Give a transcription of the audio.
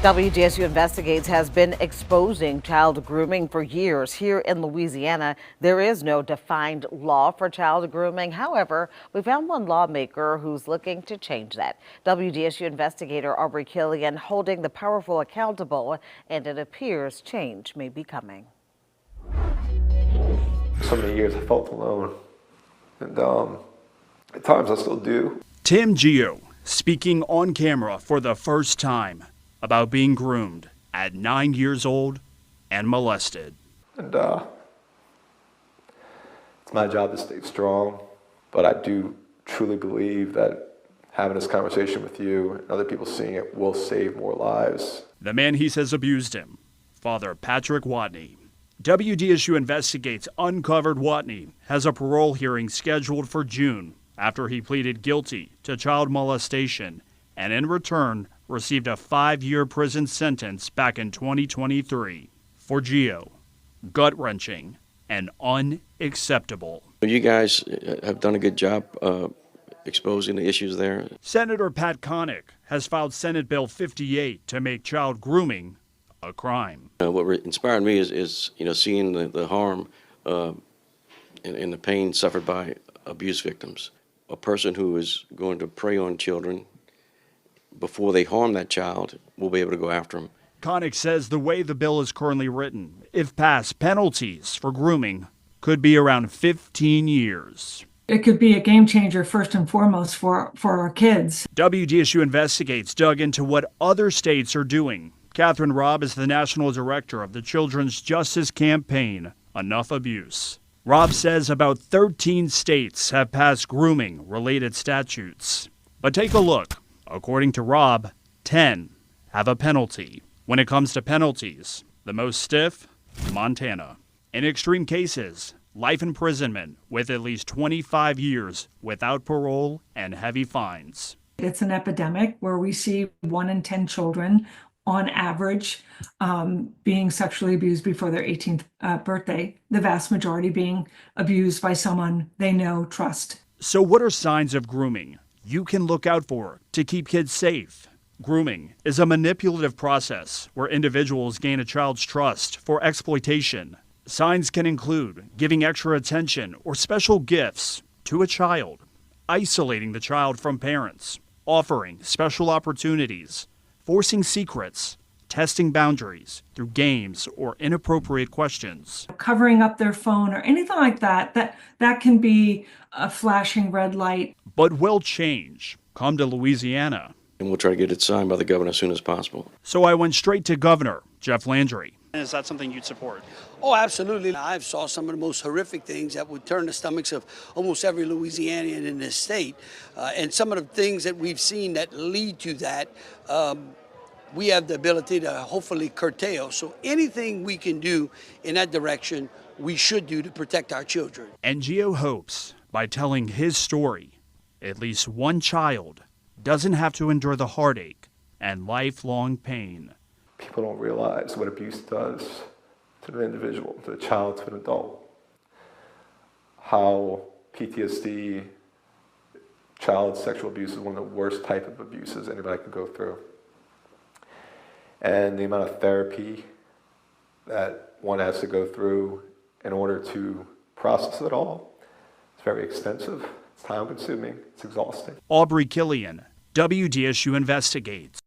WGSU Investigates has been exposing child grooming for years. Here in Louisiana, there is no defined law for child grooming. However, we found one lawmaker who's looking to change that. WGSU investigator Aubrey Killian holding the powerful accountable, and it appears change may be coming. So many years I felt alone, and at times I still do. Tim Geo speaking on camera for the first time about being groomed at 9 years old and molested. And it's my job to stay strong, but I do truly believe that having this conversation with you and other people seeing it will save more lives. The man he says abused him, Father Patrick Watney. WGSU Investigates uncovered Watney has a parole hearing scheduled for June after he pleaded guilty to child molestation and in return received a 5-year prison sentence back in 2023. For Geo, gut-wrenching and unacceptable. You guys have done a good job exposing the issues there. Senator Pat Connick has filed Senate Bill 58 to make child grooming a crime. What inspired me is seeing the harm and the pain suffered by abuse victims. A person who is going to prey on children before they harm that child will be able to go after them. Connick says the way the bill is currently written, if passed, penalties for grooming could be around 15 years. It could be a game changer first and foremost for our kids. WGSU Investigates dug into what other states are doing. Catherine Robb is the national director of the Children's Justice Campaign, Enough Abuse. Robb says about 13 states have passed grooming-related statutes. But take a look. According to Robb, 10 have a penalty. When it comes to penalties, the most stiff, Montana. In extreme cases, life imprisonment with at least 25 years without parole and heavy fines. It's an epidemic where we see 1 in 10 children on average being sexually abused before their 18th birthday, the vast majority being abused by someone they know, trust. So what are signs of grooming you can look out for to keep kids safe? Grooming is a manipulative process where individuals gain a child's trust for exploitation. Signs can include giving extra attention or special gifts to a child, isolating the child from parents, offering special opportunities, forcing secrets, testing boundaries through games or inappropriate questions. Covering up their phone or anything like that can be a flashing red light. But will change come to Louisiana. And we'll try to get it signed by the governor as soon as possible. So I went straight to Governor Jeff Landry. Is that something you'd support? Oh, absolutely. I've saw some of the most horrific things that would turn the stomachs of almost every Louisianian in this state. And some of the things that we've seen that lead to that, we have the ability to hopefully curtail. So anything we can do in that direction, we should do to protect our children. And Geo hopes by telling his story, at least one child doesn't have to endure the heartache and lifelong pain. People don't realize what abuse does to the individual, to the child, to an adult. How PTSD, child sexual abuse, is one of the worst type of abuses anybody can go through. And the amount of therapy that one has to go through in order to process it all, it's very extensive, it's time consuming, it's exhausting. Aubrey Killian, WGSU Investigates.